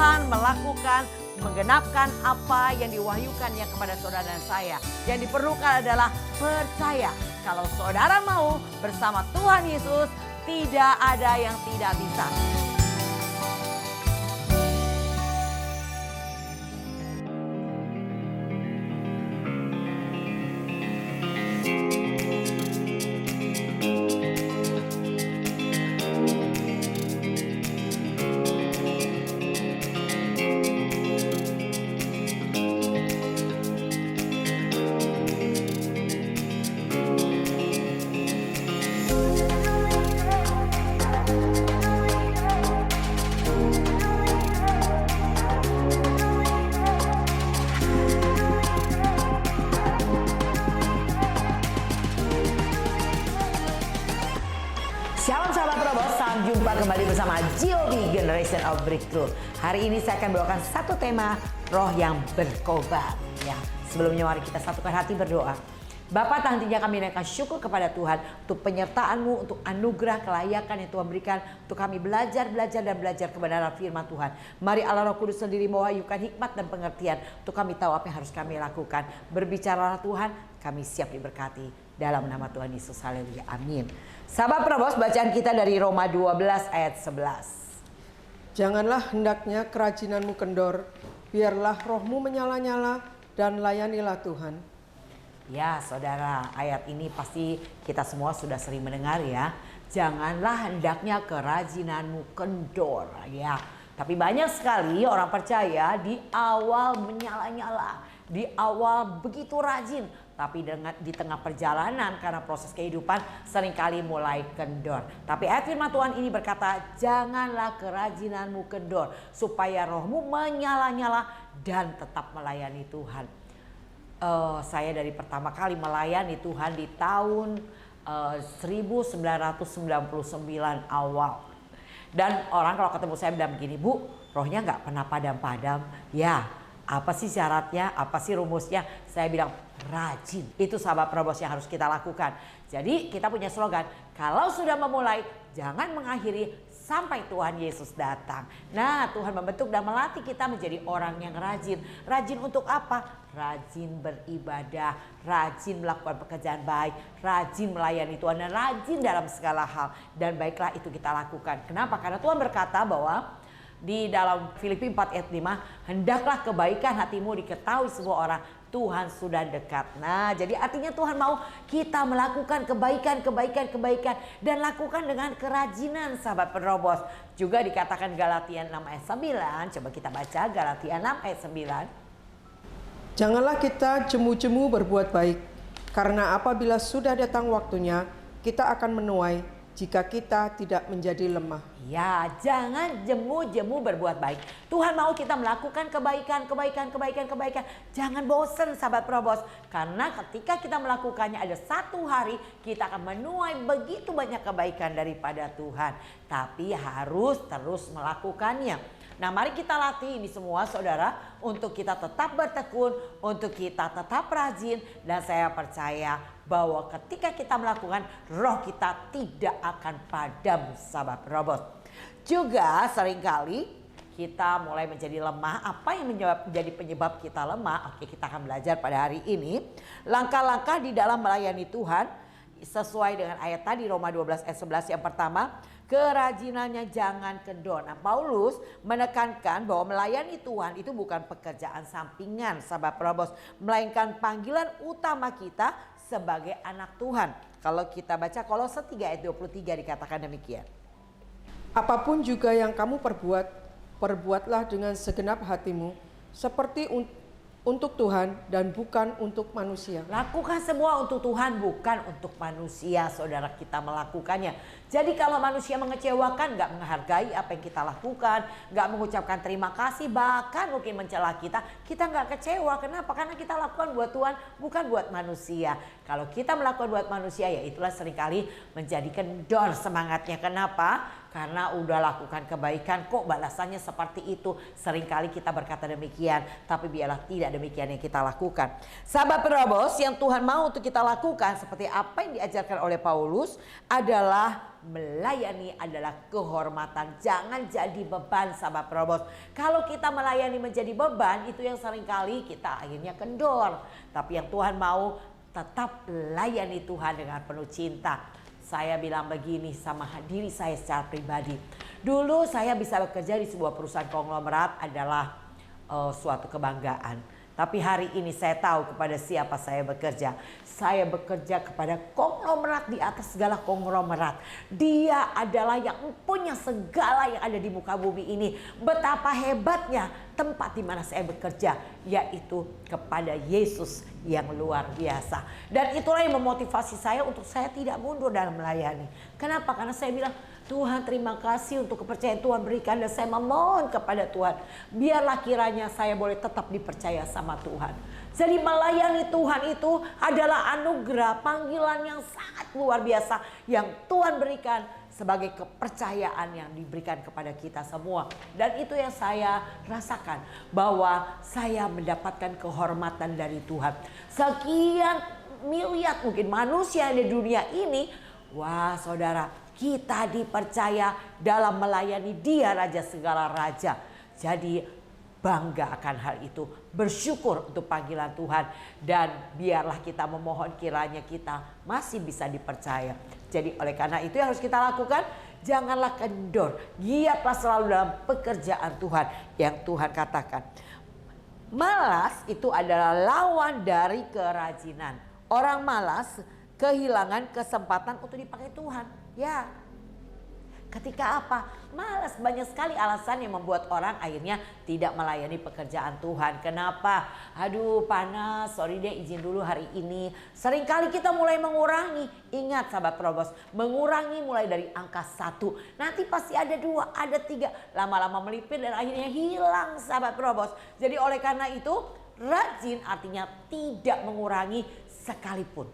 Tuhan melakukan, menggenapkan apa yang diwahyukannya kepada saudara dan saya. Yang diperlukan adalah percaya. Kalau saudara mau bersama Tuhan Yesus, tidak ada yang tidak bisa. Shalom sahabat Probos, salam jumpa kembali bersama GOB Generation of Breakthrough. Hari ini saya akan bawakan satu tema, roh yang berkobar. Ya, sebelumnya mari kita satukan hati berdoa. Bapa, nantinya kami naikkan syukur kepada Tuhan untuk penyertaan-Mu, untuk anugerah kelayakan yang Tuhan berikan, untuk kami belajar kebenaran firman Tuhan. Mari Allah Roh Kudus sendiri mewahyukan hikmat dan pengertian untuk kami tahu apa yang harus kami lakukan. Berbicaralah Tuhan, kami siap diberkati. Dalam nama Tuhan Yesus, haleluya, amin. Sahabat Probos, bacaan kita dari Roma 12 ayat 11. Janganlah hendaknya kerajinanmu kendor, biarlah rohmu menyala-nyala dan layanilah Tuhan. Ya saudara, ayat ini pasti kita semua sudah sering mendengar ya. Janganlah hendaknya kerajinanmu kendor ya. Tapi banyak sekali orang percaya di awal menyala-nyala, di awal begitu rajin, tapi di tengah perjalanan karena proses kehidupan seringkali mulai kendor. Tapi ayat firman Tuhan ini berkata, janganlah kerajinanmu kendor, supaya rohmu menyala-nyala dan tetap melayani Tuhan. Saya dari pertama kali melayani Tuhan di tahun 1999 awal. Dan orang kalau ketemu saya bilang begini, Bu, rohnya nggak pernah padam-padam. Ya, apa sih syaratnya? Apa sih rumusnya? Saya bilang rajin. Itu sahabat Probos yang harus kita lakukan. Jadi kita punya slogan, kalau sudah memulai jangan mengakhiri sampai Tuhan Yesus datang. Nah, Tuhan membentuk dan melatih kita menjadi orang yang rajin. Rajin untuk apa? Rajin beribadah, rajin melakukan pekerjaan baik, rajin melayani Tuhan, dan rajin dalam segala hal. Dan baiklah itu kita lakukan. Kenapa? Karena Tuhan berkata bahwa di dalam Filipi 4 ayat 5, hendaklah kebaikan hatimu diketahui semua orang, Tuhan sudah dekat. Nah, jadi artinya Tuhan mau kita melakukan kebaikan dan lakukan dengan kerajinan sahabat Probos. Juga dikatakan Galatia 6 ayat 9. Coba kita baca Galatia 6 ayat 9. Janganlah kita jemu-jemu berbuat baik, karena apabila sudah datang waktunya, kita akan menuai jika kita tidak menjadi lemah. Ya, jangan jemu-jemu berbuat baik. Tuhan mau kita melakukan kebaikan. Jangan bosan sahabat Probos. Karena ketika kita melakukannya ada satu hari kita akan menuai begitu banyak kebaikan daripada Tuhan. Tapi harus terus melakukannya. Nah, mari kita latih ini semua saudara untuk kita tetap bertekun, untuk kita tetap rajin, dan saya percaya bahwa ketika kita melakukan, roh kita tidak akan padam sahabat Probos. Juga seringkali kita mulai menjadi lemah. Apa yang menjadi penyebab kita lemah? Oke, kita akan belajar pada hari ini langkah-langkah di dalam melayani Tuhan sesuai dengan ayat tadi Roma 12 ayat 11. Yang pertama, kerajinannya jangan kendor. Nah, Paulus menekankan bahwa melayani Tuhan itu bukan pekerjaan sampingan sahabat Probos, melainkan panggilan utama kita sebagai anak Tuhan. Kalau kita baca Kolose 3 ayat 23 dikatakan demikian. Apapun juga yang kamu perbuat, perbuatlah dengan segenap hatimu, seperti untuk Tuhan dan bukan untuk manusia. Lakukan semua untuk Tuhan, bukan untuk manusia. Saudara, kita melakukannya. Jadi kalau manusia mengecewakan, gak menghargai apa yang kita lakukan, gak mengucapkan terima kasih, bahkan mungkin mencela kita gak kecewa. Kenapa? Karena kita lakukan buat Tuhan, bukan buat manusia. Kalau kita melakukan buat manusia, ya itulah seringkali menjadi kendor semangatnya. Kenapa? karena udah lakukan kebaikan kok balasannya seperti itu. Seringkali kita berkata demikian, tapi biarlah tidak demikian yang kita lakukan. Sahabat penerobos, yang Tuhan mau untuk kita lakukan seperti apa yang diajarkan oleh Paulus adalah melayani adalah kehormatan. Jangan jadi beban, sahabat penerobos. Kalau kita melayani menjadi beban, itu yang seringkali kita akhirnya kendor. Tapi yang Tuhan mau, tetap layani Tuhan dengan penuh cinta. Saya bilang begini sama diri saya secara pribadi. Dulu saya bisa bekerja di sebuah perusahaan konglomerat adalah suatu kebanggaan. Tapi hari ini saya tahu kepada siapa saya bekerja. Saya bekerja kepada konglomerat di atas segala konglomerat. Dia adalah yang punya segala yang ada di muka bumi ini. Betapa hebatnya tempat di mana saya bekerja, yaitu kepada Yesus yang luar biasa. Dan itulah yang memotivasi saya untuk saya tidak mundur dalam melayani. Kenapa? Karena saya bilang, Tuhan terima kasih untuk kepercayaan Tuhan berikan, dan saya memohon kepada Tuhan, biarlah kiranya saya boleh tetap dipercaya sama Tuhan. Jadi melayani Tuhan itu adalah anugerah, panggilan yang sangat luar biasa yang Tuhan berikan sebagai kepercayaan yang diberikan kepada kita semua. Dan itu yang saya rasakan, bahwa saya mendapatkan kehormatan dari Tuhan. Sekian miliar mungkin manusia di dunia ini, wah saudara, kita dipercaya dalam melayani Dia Raja segala raja. Jadi bangga akan hal itu, bersyukur untuk panggilan Tuhan, dan biarlah kita memohon kiranya kita masih bisa dipercaya. Jadi oleh karena itu yang harus kita lakukan, janganlah kendor, giatlah selalu dalam pekerjaan Tuhan yang Tuhan katakan. Malas itu adalah lawan dari kerajinan. Orang malas kehilangan kesempatan untuk dipakai Tuhan. Ya, ketika apa? Malas, banyak sekali alasan yang membuat orang akhirnya tidak melayani pekerjaan Tuhan. Kenapa? Aduh panas, sorry deh izin dulu hari ini. Seringkali kita mulai mengurangi. Ingat sahabat penerobos, mengurangi mulai dari angka 1. Nanti pasti ada 2, ada 3. Lama-lama melipir dan akhirnya hilang sahabat penerobos. Jadi oleh karena itu, rajin artinya tidak mengurangi sekalipun.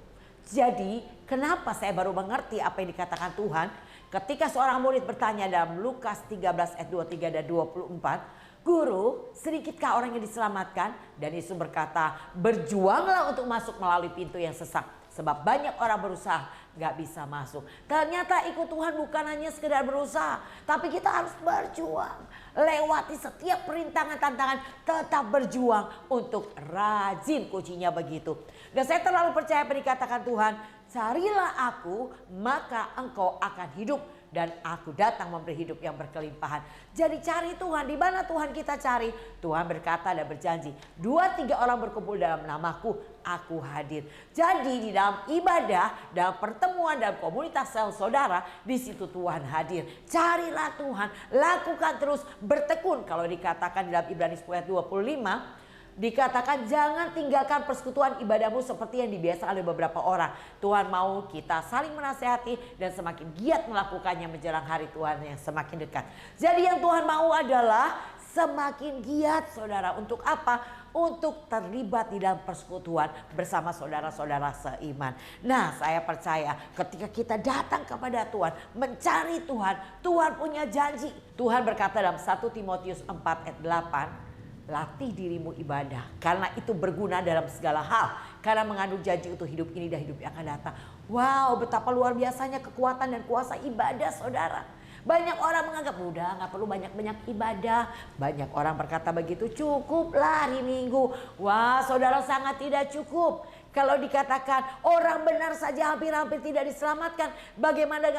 Jadi kenapa saya baru mengerti apa yang dikatakan Tuhan ketika seorang murid bertanya dalam Lukas 13 ayat 23 dan 24, Guru, sedikitkah orang yang diselamatkan? Dan Yesus berkata, berjuanglah untuk masuk melalui pintu yang sesak, sebab banyak orang berusaha gak bisa masuk. Ternyata ikut Tuhan bukan hanya sekedar berusaha, tapi kita harus berjuang. Lewati setiap perintangan, tantangan, tetap berjuang untuk rajin, kuncinya begitu. Dan saya terlalu percaya apa yang dikatakan Tuhan, carilah aku maka engkau akan hidup, dan aku datang memberi hidup yang berkelimpahan. Jadi cari Tuhan. Di mana Tuhan kita cari? Tuhan berkata dan berjanji, 2-3 orang berkumpul dalam namaku, aku hadir. Jadi di dalam ibadah, dalam pertemuan, dalam komunitas sel saudara, di situ Tuhan hadir. Carilah Tuhan, lakukan terus, bertekun. Kalau dikatakan dalam Ibrani 10 ayat 25, dikatakan jangan tinggalkan persekutuan ibadahmu seperti yang dibiasakan oleh beberapa orang. Tuhan mau kita saling menasehati dan semakin giat melakukannya menjelang hari Tuhan yang semakin dekat. Jadi yang Tuhan mau adalah semakin giat saudara. Untuk apa? Untuk terlibat di dalam persekutuan bersama saudara-saudara seiman. Nah, saya percaya ketika kita datang kepada Tuhan, mencari Tuhan, Tuhan punya janji. Tuhan berkata dalam 1 Timotius 4 ayat 8, latih dirimu ibadah, karena itu berguna dalam segala hal, karena mengandung janji untuk hidup ini dan hidup yang akan datang. Wow, betapa luar biasanya kekuatan dan kuasa ibadah saudara. Banyak orang menganggap udah gak perlu banyak-banyak ibadah. Banyak orang berkata begitu, cukuplah hari Minggu. Wah saudara, sangat tidak cukup. Kalau dikatakan orang benar saja hampir-hampir tidak diselamatkan, bagaimana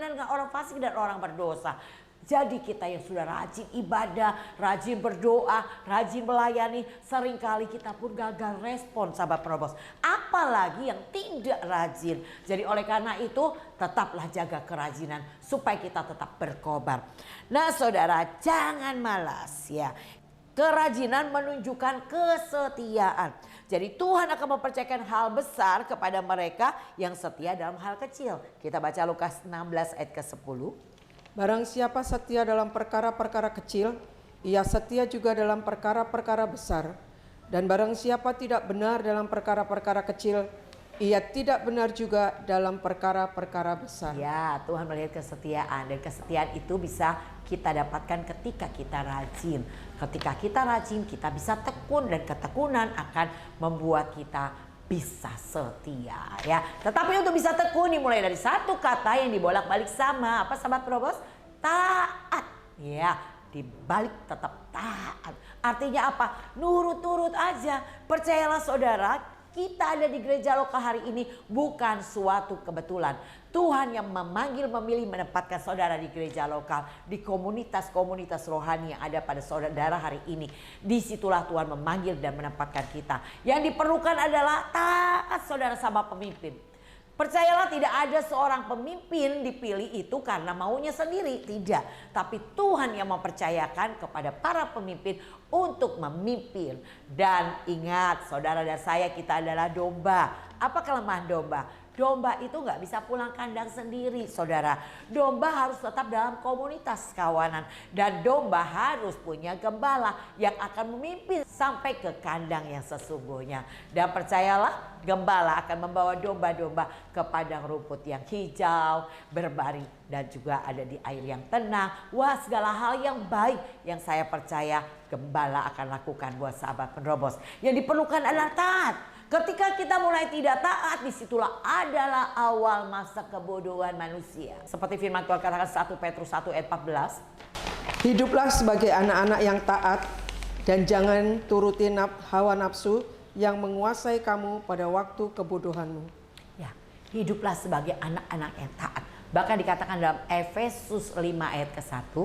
dengan orang fasik dan orang berdosa? Jadi kita yang sudah rajin ibadah, rajin berdoa, rajin melayani, seringkali kita pun gagal respon sahabat penerobos. Apalagi yang tidak rajin. Jadi oleh karena itu tetaplah jaga kerajinan supaya kita tetap berkobar. Nah saudara, jangan malas ya. Kerajinan menunjukkan kesetiaan. Jadi Tuhan akan mempercayakan hal besar kepada mereka yang setia dalam hal kecil. Kita baca Lukas 16 ayat ke-10. Barang siapa setia dalam perkara-perkara kecil, ia setia juga dalam perkara-perkara besar. Dan barang siapa tidak benar dalam perkara-perkara kecil, Ia tidak benar juga dalam perkara-perkara besar. Ya, Tuhan melihat kesetiaan, dan kesetiaan itu bisa kita dapatkan ketika kita rajin. Ketika kita rajin, kita bisa tekun, dan ketekunan akan membuat kita bisa setia, ya. Tetapi untuk bisa tekun dimulai dari satu kata yang dibolak-balik sama. Apa sahabat Probos? Taat, ya. Dibalik tetap taat. Artinya apa? Nurut-nurut aja. Percayalah saudara, kita ada di gereja lokal hari ini bukan suatu kebetulan. Tuhan yang memanggil, memilih, menempatkan saudara di gereja lokal, di komunitas-komunitas rohani yang ada pada saudara hari ini. Disitulah Tuhan memanggil dan menempatkan kita. Yang diperlukan adalah taat saudara sama pemimpin. Percayalah, tidak ada seorang pemimpin dipilih itu karena maunya sendiri, tidak. Tapi Tuhan yang mempercayakan kepada para pemimpin untuk memimpin. Dan ingat saudara dan saya, kita adalah domba. Apa kelemahan domba? Domba itu nggak bisa pulang kandang sendiri, saudara. Domba harus tetap dalam komunitas kawanan. Dan domba harus punya gembala yang akan memimpin sampai ke kandang yang sesungguhnya. Dan percayalah, gembala akan membawa domba-domba ke padang rumput yang hijau, berbaring, dan juga ada di air yang tenang. Wah, segala hal yang baik yang saya percaya gembala akan lakukan buat sahabat penerobos. Yang diperlukan adalah taat. Ketika kita mulai tidak taat, disitulah adalah awal masa kebodohan manusia. Seperti firman Tuhan katakan 1 Petrus 1 ayat 14. Hiduplah sebagai anak-anak yang taat dan jangan turuti hawa nafsu yang menguasai kamu pada waktu kebodohanmu. Ya, hiduplah sebagai anak-anak yang taat. Bahkan dikatakan dalam Efesus 5 ayat ke-1.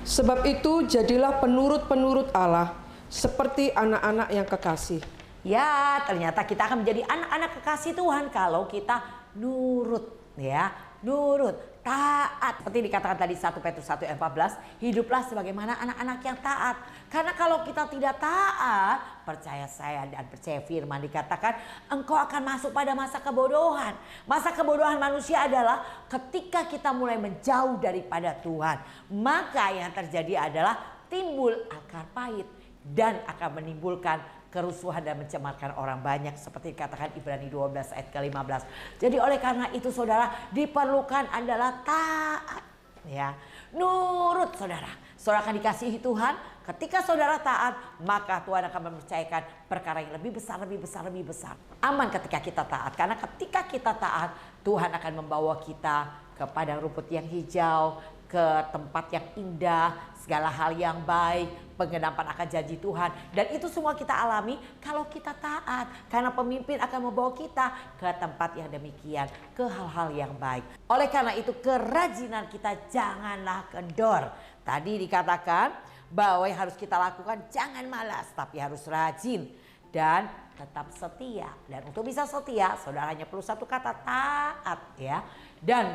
Sebab itu jadilah penurut-penurut Allah seperti anak-anak yang kekasih. Ya, ternyata kita akan menjadi anak-anak kekasih Tuhan kalau kita nurut, ya, nurut, taat. Seperti dikatakan tadi 1 Petrus 1 ayat 14, hiduplah sebagaimana anak-anak yang taat. Karena kalau kita tidak taat, percaya saya dan percaya firman dikatakan, engkau akan masuk pada masa kebodohan. Masa kebodohan manusia adalah ketika kita mulai menjauh daripada Tuhan. Maka yang terjadi adalah timbul akar pahit dan akan menimbulkan kerusuhan dan mencemarkan orang banyak, seperti dikatakan Ibrani 12 ayat ke-15. Jadi oleh karena itu saudara, diperlukan adalah taat, ya. Nurut saudara. Saudara akan dikasihi Tuhan. Ketika saudara taat, maka Tuhan akan mempercayakan perkara yang lebih besar, lebih besar, lebih besar. Aman ketika kita taat. Karena ketika kita taat, Tuhan akan membawa kita ke padang rumput yang hijau, ke tempat yang indah, segala hal yang baik, penggenapan akan janji Tuhan. Dan itu semua kita alami kalau kita taat. Karena pemimpin akan membawa kita ke tempat yang demikian, ke hal-hal yang baik. Oleh karena itu kerajinan kita janganlah kendor. Tadi dikatakan bahwa yang harus kita lakukan jangan malas, tapi harus rajin dan tetap setia. Dan untuk bisa setia, saudara hanya perlu satu kata, taat, ya. Dan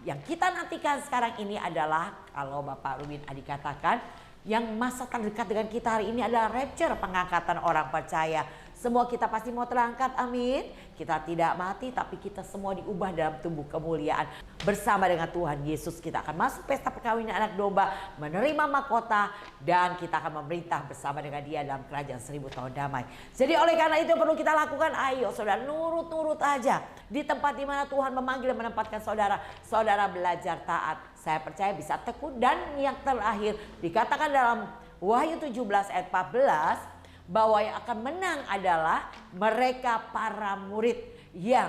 yang kita nantikan sekarang ini adalah, kalau Bapak Ruben Adi katakan, yang masa terdekat dengan kita hari ini adalah rapture, pengangkatan orang percaya. Semua kita pasti mau terangkat, amin. Kita tidak mati, tapi kita semua diubah dalam tubuh kemuliaan. Bersama dengan Tuhan Yesus kita akan masuk pesta perkawinan anak domba, menerima mahkota, dan kita akan memerintah bersama dengan dia dalam kerajaan 1000 tahun damai. Jadi oleh karena itu perlu kita lakukan, ayo saudara nurut-nurut aja. Di tempat di mana Tuhan memanggil dan menempatkan saudara, saudara belajar taat. Saya percaya bisa tekun. Dan yang terakhir dikatakan dalam Wahyu 17 ayat 14, bahwa yang akan menang adalah mereka para murid yang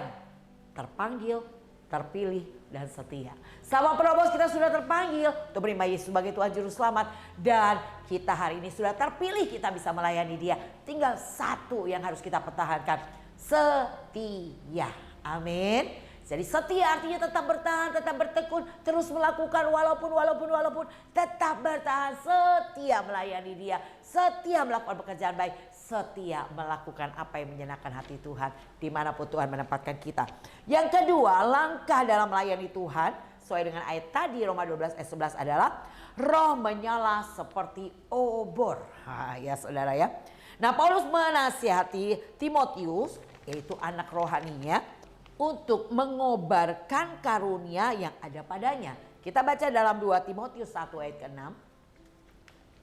terpanggil, terpilih, dan setia. Sama penerobos, kita sudah terpanggil untuk menerima Yesus sebagai Tuhan Juru Selamat. Dan kita hari ini sudah terpilih, kita bisa melayani dia. Tinggal satu yang harus kita pertahankan, setia. Amin. Jadi setia artinya tetap bertahan, tetap bertekun, terus melakukan walaupun tetap bertahan, setia melayani dia, setia melakukan pekerjaan baik, setia melakukan apa yang menyenangkan hati Tuhan dimanapun Tuhan menempatkan kita. Yang kedua, langkah dalam melayani Tuhan sesuai dengan ayat tadi Roma 12 ayat 11 adalah roh menyala seperti obor. Ya saudara ya. Nah, Paulus menasihati Timotius, yaitu anak rohaninya, untuk mengobarkan karunia yang ada padanya. Kita baca dalam 2 Timotius 1 ayat ke-6.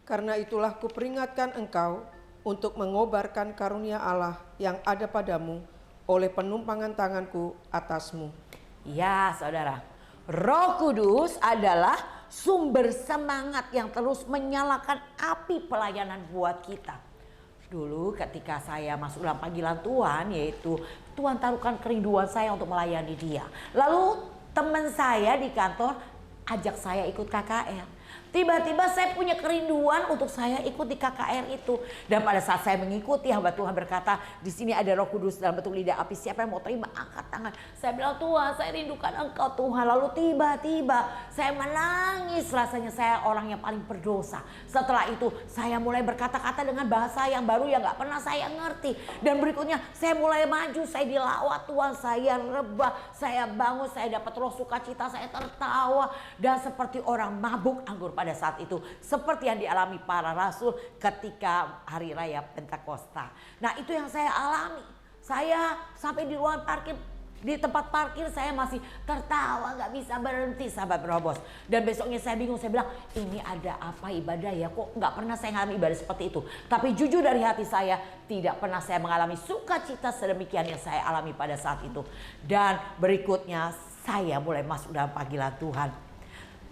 Karena itulah kuperingatkan engkau untuk mengobarkan karunia Allah yang ada padamu oleh penumpangan tanganku atasmu. Ya saudara, Roh Kudus adalah sumber semangat yang terus menyalakan api pelayanan buat kita. Dulu ketika saya masuk dalam panggilan Tuhan, yaitu Tuhan taruhkan kerinduan saya untuk melayani Dia. Lalu teman saya di kantor ajak saya ikut KKR. Tiba-tiba saya punya kerinduan untuk saya ikut di KKR itu. Dan pada saat saya mengikuti, hamba Tuhan berkata, di sini ada Roh Kudus dalam bentuk lidah api. Siapa yang mau terima, angkat tangan. Saya bilang, Tuhan, saya rindukan Engkau Tuhan. Lalu tiba-tiba saya menangis. Rasanya saya orang yang paling berdosa. Setelah itu saya mulai berkata-kata dengan bahasa yang baru yang gak pernah saya ngerti. Dan berikutnya saya mulai maju. Saya dilawat Tuhan, saya rebah, saya bangun, saya dapat roh sukacita, saya tertawa. Dan seperti orang mabuk anggur pada saat itu, seperti yang dialami para rasul ketika hari raya Pentakosta. Nah, itu yang saya alami. Saya sampai di ruang parkir, di tempat parkir saya masih tertawa, nggak bisa berhenti, sahabat Robos. Dan besoknya saya bingung, saya bilang, ini ada apa ibadah ya, kok nggak pernah saya mengalami ibadah seperti itu. Tapi jujur dari hati saya, tidak pernah saya mengalami sukacita sedemikian yang saya alami pada saat itu. Dan berikutnya saya mulai masuk dalam panggilan Tuhan.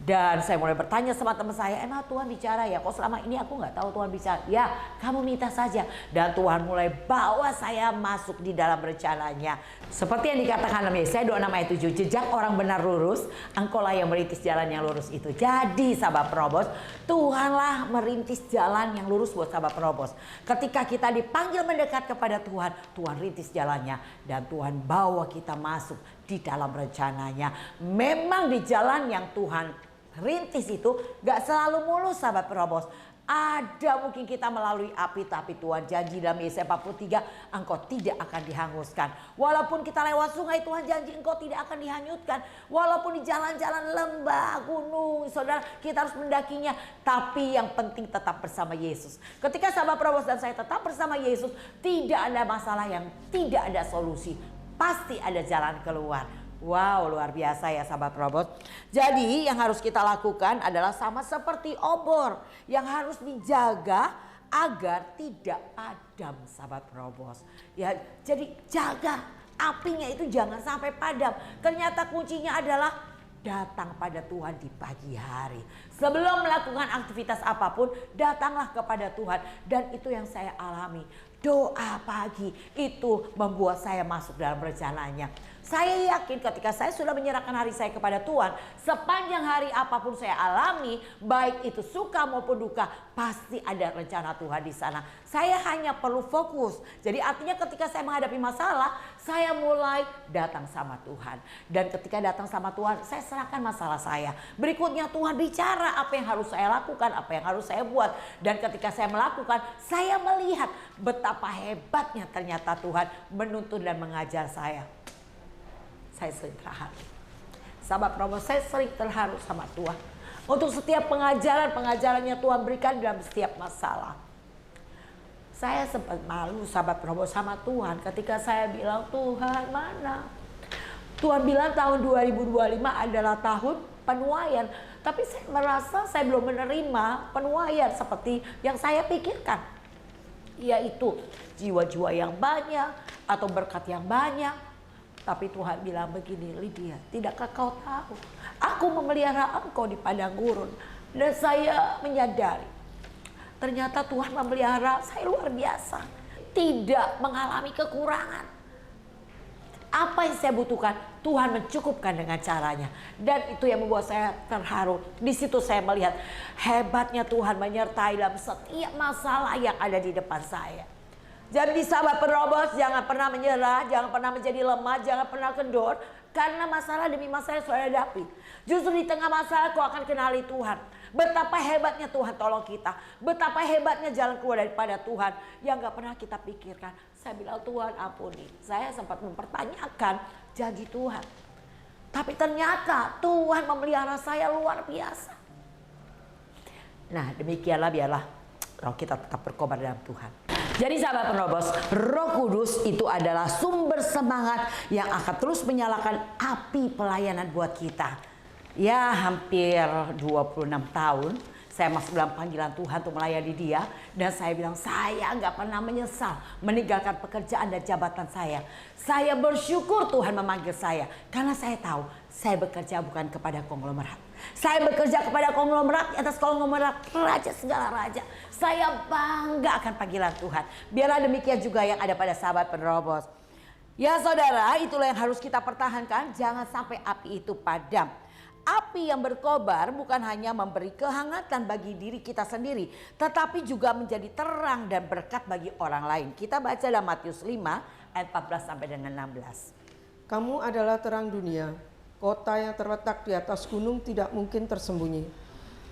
Dan saya mulai bertanya sama teman saya, emang Tuhan bicara ya? Kok selama ini aku nggak tahu Tuhan bicara? Ya, kamu minta saja. Dan Tuhan mulai bawa saya masuk di dalam rencananya. Seperti yang dikatakan dalam Yesaya 26 ayat 7, jejak orang benar lurus, engkaulah yang merintis jalan yang lurus itu. Jadi sahabat Perobos, Tuhanlah merintis jalan yang lurus buat sahabat Perobos. Ketika kita dipanggil mendekat kepada Tuhan, Tuhan rintis jalannya. Dan Tuhan bawa kita masuk di dalam rencananya. Memang di jalan yang Tuhan rintis itu gak selalu mulus sahabat Perobos. Ada mungkin kita melalui api, tapi Tuhan janji dalam Yesaya 43, engkau tidak akan dihanguskan. Walaupun kita lewat sungai, Tuhan janji engkau tidak akan dihanyutkan. Walaupun di jalan-jalan lembah, gunung, saudara, kita harus mendakinya. Tapi yang penting tetap bersama Yesus. Ketika sahabat Perobos dan saya tetap bersama Yesus, tidak ada masalah yang tidak ada solusi. Pasti ada jalan keluar. Wow, luar biasa ya sahabat Perobos. Jadi yang harus kita lakukan adalah sama seperti obor yang harus dijaga agar tidak padam sahabat Perobos. Ya, jadi jaga apinya itu jangan sampai padam. Ternyata kuncinya adalah datang pada Tuhan di pagi hari. Sebelum melakukan aktivitas apapun, datanglah kepada Tuhan. Dan itu yang saya alami. Doa pagi itu membuat saya masuk dalam rencananya. Saya yakin ketika saya sudah menyerahkan hari saya kepada Tuhan, sepanjang hari apapun saya alami, baik itu suka maupun duka, pasti ada rencana Tuhan di sana. Saya hanya perlu fokus. Jadi artinya ketika saya menghadapi masalah, saya mulai datang sama Tuhan. Dan ketika datang sama Tuhan, saya serahkan masalah saya. Berikutnya Tuhan bicara apa yang harus saya lakukan, apa yang harus saya buat. Dan ketika saya melakukan, saya melihat betapa hebatnya ternyata Tuhan menuntun dan mengajar saya. Saya sering terharu. Sahabat Perobos, saya sering terharu sama Tuhan. Untuk setiap pengajaran-pengajarannya Tuhan berikan dalam setiap masalah. Saya sempat malu sahabat Perobos sama Tuhan ketika saya bilang, Tuhan mana? Tuhan bilang tahun 2025 adalah tahun penuaian. Tapi saya merasa saya belum menerima penuaian seperti yang saya pikirkan. Yaitu jiwa-jiwa yang banyak atau berkat yang banyak. Tapi Tuhan bilang begini, Lydia, tidakkah kau tahu? Aku memelihara engkau di padang gurun. Dan saya menyadari, ternyata Tuhan memelihara saya luar biasa. Tidak mengalami kekurangan. Apa yang saya butuhkan, Tuhan mencukupkan dengan caranya. Dan itu yang membuat saya terharu. Di situ saya melihat hebatnya Tuhan menyertai dalam setiap masalah yang ada di depan saya. Jadi sahabat Perobos, jangan pernah menyerah, jangan pernah menjadi lemah, jangan pernah kendor. Karena masalah demi masalah yang sudah hadapi. Justru di tengah masalah kau akan kenali Tuhan. Betapa hebatnya Tuhan tolong kita. Betapa hebatnya jalan keluar daripada Tuhan yang gak pernah kita pikirkan. Saya bilang, Tuhan ampuni. Saya sempat mempertanyakan janji Tuhan. Tapi ternyata Tuhan memelihara saya luar biasa. Nah demikianlah, biarlah roh kita tetap berkobar dalam Tuhan. Jadi sahabat Perobos, Roh Kudus itu adalah sumber semangat yang akan terus menyalakan api pelayanan buat kita. Ya hampir 26 tahun Saya masuk dalam panggilan Tuhan untuk melayani dia. Dan saya bilang, saya nggak pernah menyesal meninggalkan pekerjaan dan jabatan saya. Saya bersyukur Tuhan memanggil saya. Karena saya tahu, saya bekerja bukan kepada konglomerat. Saya bekerja kepada konglomerat, atas konglomerat raja segala raja. Saya bangga akan panggilan Tuhan. Biarlah demikian juga yang ada pada sahabat penerobos. Ya saudara, itulah yang harus kita pertahankan. Jangan sampai api itu padam. Api yang berkobar bukan hanya memberi kehangatan bagi diri kita sendiri, tetapi juga menjadi terang dan berkat bagi orang lain. Kita baca dalam Matius 5 ayat 14 sampai dengan 16. Kamu adalah terang dunia. Kota yang terletak di atas gunung tidak mungkin tersembunyi.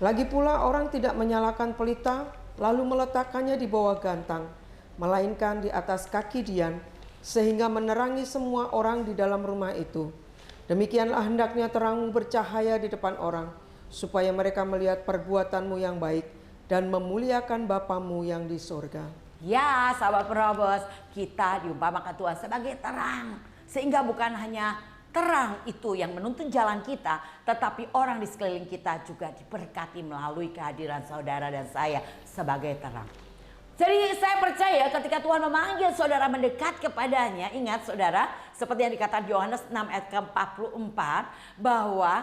Lagi pula orang tidak menyalakan pelita lalu meletakkannya di bawah gantang, melainkan di atas kaki dian, sehingga menerangi semua orang di dalam rumah itu. Demikianlah hendaknya terangmu bercahaya di depan orang, supaya mereka melihat perbuatanmu yang baik dan memuliakan Bapamu yang di sorga. Ya sahabat penerobos, kita diumpamakan Tuhan sebagai terang. Sehingga bukan hanya terang itu yang menuntun jalan kita, tetapi orang di sekeliling kita juga diberkati melalui kehadiran saudara dan saya sebagai terang. Jadi saya percaya ketika Tuhan memanggil saudara mendekat kepadanya, ingat saudara, seperti yang dikatakan Yohanes 6 ayat ke-44, bahwa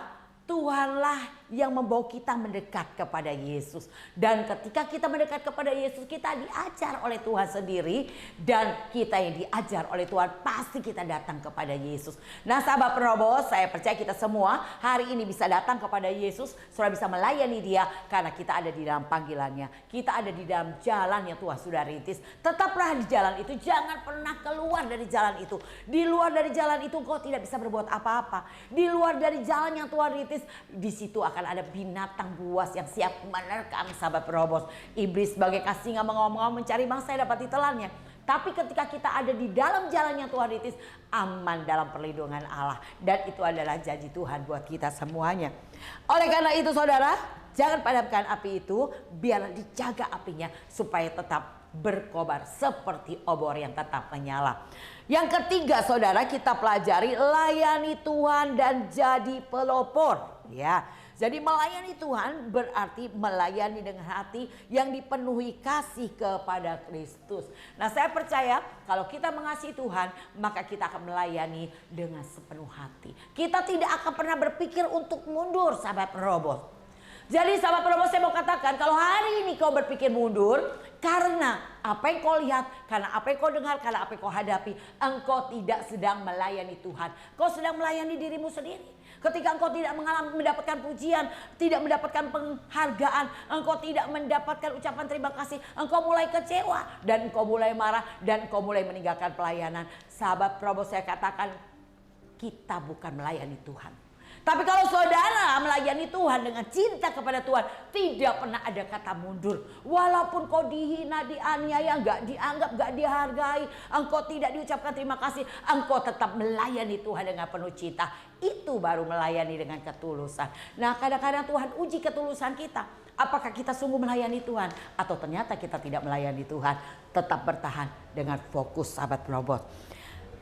Tuhanlah yang membawa kita mendekat kepada Yesus. Dan ketika kita mendekat kepada Yesus, kita diajar oleh Tuhan sendiri. Dan kita yang diajar oleh Tuhan, pasti kita datang kepada Yesus. Nah sahabat penerobos, saya percaya kita semua hari ini bisa datang kepada Yesus. Saudara bisa melayani dia karena kita ada di dalam panggilannya. Kita ada di dalam jalan yang Tuhan sudah rintis. Tetaplah di jalan itu, jangan pernah keluar dari jalan itu. Di luar dari jalan itu kau tidak bisa berbuat apa-apa. Di luar dari jalan yang Tuhan rintis, di situ akan ada binatang buas yang siap menerkam sahabat penerobos. Iblis sebagai singa mengawang-awang mencari mangsa yang dapat ditelannya. Tapi ketika kita ada di dalam jalan yang Tuhan rintis, aman dalam perlindungan Allah. Dan itu adalah janji Tuhan buat kita semuanya. Oleh karena itu saudara, jangan padamkan api itu, biarlah dijaga apinya supaya tetap berkobar seperti obor yang tetap menyala. Yang ketiga saudara, kita pelajari layani Tuhan dan jadi pelopor. Ya, jadi melayani Tuhan berarti melayani dengan hati yang dipenuhi kasih kepada Kristus. Nah saya percaya kalau kita mengasihi Tuhan, maka kita akan melayani dengan sepenuh hati. Kita tidak akan pernah berpikir untuk mundur sahabat penerobos. Jadi sahabat penerobos, saya mau katakan, kalau hari ini kau berpikir mundur karena apa yang kau lihat, karena apa yang kau dengar, karena apa yang kau hadapi, engkau tidak sedang melayani Tuhan. Kau sedang melayani dirimu sendiri. Ketika engkau tidak mendapatkan pujian, tidak mendapatkan penghargaan, engkau tidak mendapatkan ucapan terima kasih, engkau mulai kecewa dan engkau mulai marah dan engkau mulai meninggalkan pelayanan. Sahabat penerobos, saya katakan, kita bukan melayani Tuhan. Tapi kalau saudara melayani Tuhan dengan cinta kepada Tuhan, tidak pernah ada kata mundur. Walaupun kau dihina, dianiaya, gak dianggap, gak dihargai, engkau tidak diucapkan terima kasih, engkau tetap melayani Tuhan dengan penuh cinta. Itu baru melayani dengan ketulusan. Nah kadang-kadang Tuhan uji ketulusan kita. Apakah kita sungguh melayani Tuhan atau ternyata kita tidak melayani Tuhan? Tetap bertahan dengan fokus sahabat penerobos.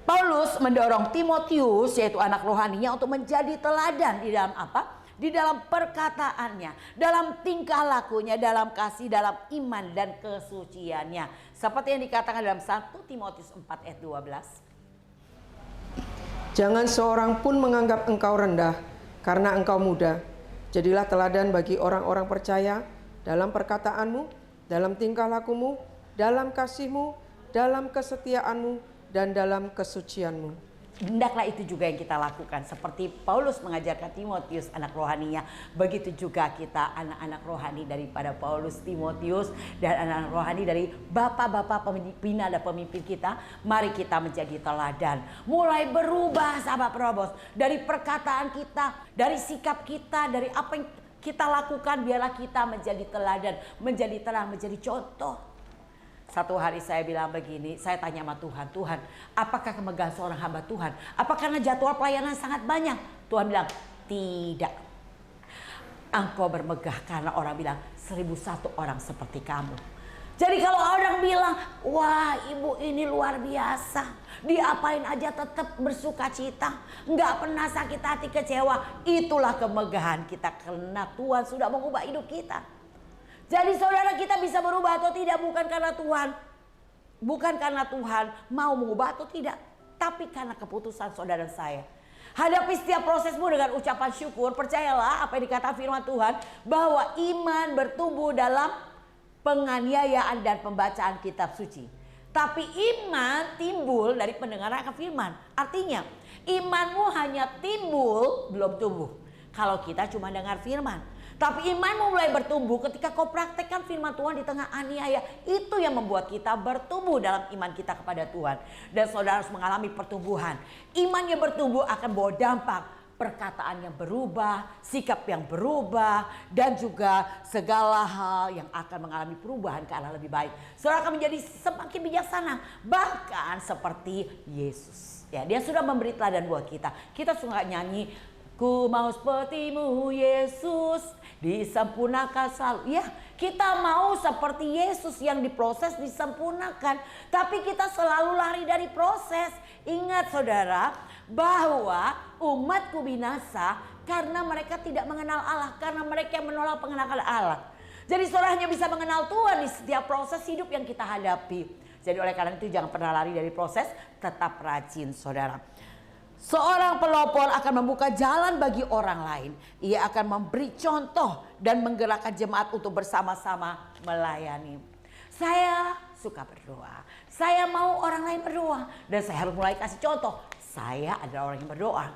Paulus mendorong Timotius, yaitu anak rohaninya, untuk menjadi teladan di dalam apa? Di dalam perkataannya, dalam tingkah lakunya, dalam kasih, dalam iman dan kesuciannya. Seperti yang dikatakan dalam 1 Timotius 4 ayat 12. Jangan seorang pun menganggap engkau rendah karena engkau muda. Jadilah teladan bagi orang-orang percaya dalam perkataanmu, dalam tingkah lakumu, dalam kasihmu, dalam kesetiaanmu, dan dalam kesucianmu. Hendaklah itu juga yang kita lakukan. Seperti Paulus mengajarkan Timotius anak rohaninya, begitu juga kita anak-anak rohani daripada Paulus, Timotius, dan anak-anak rohani dari bapak-bapak pembina dan pemimpin kita. Mari kita menjadi teladan. Mulai berubah sahabat penerobos. Dari perkataan kita, dari sikap kita, dari apa yang kita lakukan, biarlah kita menjadi teladan, menjadi terang, menjadi contoh. Satu hari saya bilang begini, saya tanya sama Tuhan, Tuhan, apakah kemegahan seorang hamba Tuhan? Apa karena jadwal pelayanan sangat banyak? Tuhan bilang, tidak. Engkau bermegah karena orang bilang 1001 orang seperti kamu. Jadi kalau orang bilang, wah ibu ini luar biasa, diapain aja tetap bersuka cita, nggak pernah sakit hati kecewa, itulah kemegahan kita karena Tuhan sudah mengubah hidup kita. Jadi saudara, kita bisa berubah atau tidak bukan karena Tuhan. Bukan karena Tuhan mau mengubah atau tidak. Tapi karena keputusan saudara dan saya. Hadapi setiap prosesmu dengan ucapan syukur. Percayalah apa yang dikatakan firman Tuhan. Bahwa iman bertumbuh dalam penganiayaan dan pembacaan kitab suci. Tapi iman timbul dari pendengaran akan firman. Artinya imanmu hanya timbul belum tumbuh. Kalau kita cuma dengar firman. Tapi imanmu mulai bertumbuh ketika kau praktekkan firman Tuhan di tengah aniaya. Itu yang membuat kita bertumbuh dalam iman kita kepada Tuhan. Dan saudara harus mengalami pertumbuhan. Iman yang bertumbuh akan bawa dampak. Perkataan yang berubah, sikap yang berubah. Dan juga segala hal yang akan mengalami perubahan ke arah lebih baik. Saudara akan menjadi semakin bijaksana. Bahkan seperti Yesus. Ya, dia sudah memberi teladan buat kita. Kita suka nyanyi, ku mau sepertimu Yesus, disempurnakan selalu. Ya, kita mau seperti Yesus yang diproses disempurnakan. Tapi kita selalu lari dari proses. Ingat saudara, bahwa umatku binasa karena mereka tidak mengenal Allah. Karena mereka menolak pengenalan Allah. Jadi saudara hanya bisa mengenal Tuhan di setiap proses hidup yang kita hadapi. Jadi oleh karena itu jangan pernah lari dari proses, tetap rajin saudara. Seorang pelopor akan membuka jalan bagi orang lain. Ia akan memberi contoh dan menggerakkan jemaat untuk bersama-sama melayani. Saya suka berdoa. Saya mau orang lain berdoa. Dan saya harus mulai kasih contoh. Saya adalah orang yang berdoa.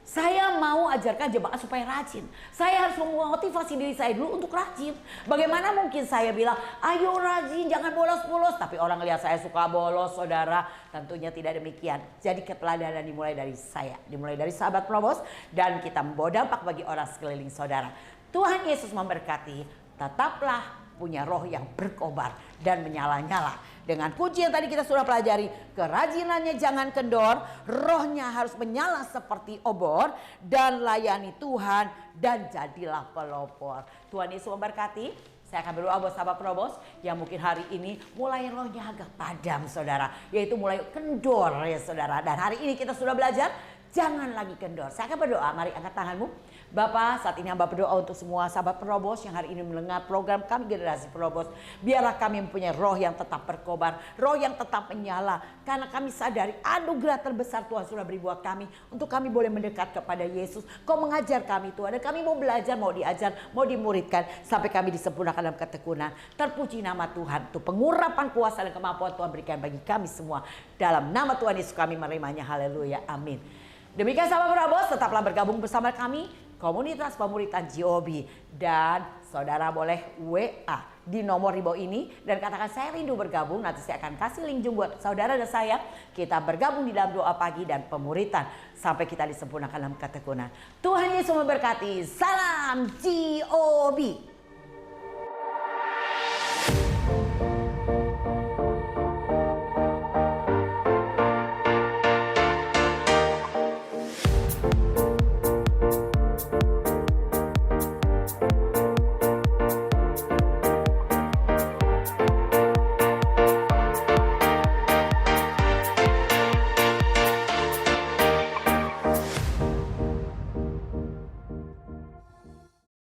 Saya mau ajarkan jemaat supaya rajin. Saya harus memotivasi diri saya dulu untuk rajin. Bagaimana mungkin saya bilang, ayo rajin, jangan bolos-bolos. Tapi orang lihat saya suka bolos, saudara. Tentunya tidak demikian. Jadi keteladanan dimulai dari saya. Dimulai dari sahabat Probos. Dan kita membawa dampak bagi orang sekeliling saudara. Tuhan Yesus memberkati. Tetaplah punya roh yang berkobar dan menyala-nyala. Dengan kunci yang tadi kita sudah pelajari, kerajinannya jangan kendor, rohnya harus menyala seperti obor, dan layani Tuhan dan jadilah pelopor. Tuhan Yesus memberkati. Saya akan berdoa buat sahabat Probos yang mungkin hari ini mulai rohnya agak padam saudara, yaitu mulai kendor ya saudara. Dan hari ini kita sudah belajar, jangan lagi kendor. Saya akan berdoa, mari angkat tanganmu. Bapak, saat ini hamba berdoa untuk semua sahabat Probos yang hari ini mendengar program kami Generasi Probos. Biarlah kami mempunyai roh yang tetap berkobar, roh yang tetap menyala. Karena kami sadari anugerah terbesar Tuhan sudah beri buat kami. Untuk kami boleh mendekat kepada Yesus. Kau mengajar kami Tuhan. Dan kami mau belajar, mau diajar, mau dimuridkan. Sampai kami disempurnakan dalam ketekunan. Terpuji nama Tuhan. Untuk pengurapan kuasa dan kemampuan Tuhan berikan bagi kami semua. Dalam nama Tuhan Yesus kami menerimanya. Haleluya. Amin. Demikian sahabat Probos, tetaplah bergabung bersama kami. Komunitas Pemuritan GOB. Dan saudara boleh WA di nomor di bawah ini. Dan katakan saya rindu bergabung. Nanti saya akan kasih link Zoom buat saudara dan saya. Kita bergabung di dalam doa pagi dan pemuritan. Sampai kita disempurnakan dalam ketekunan. Tuhan Yesus memberkati. Salam GOB.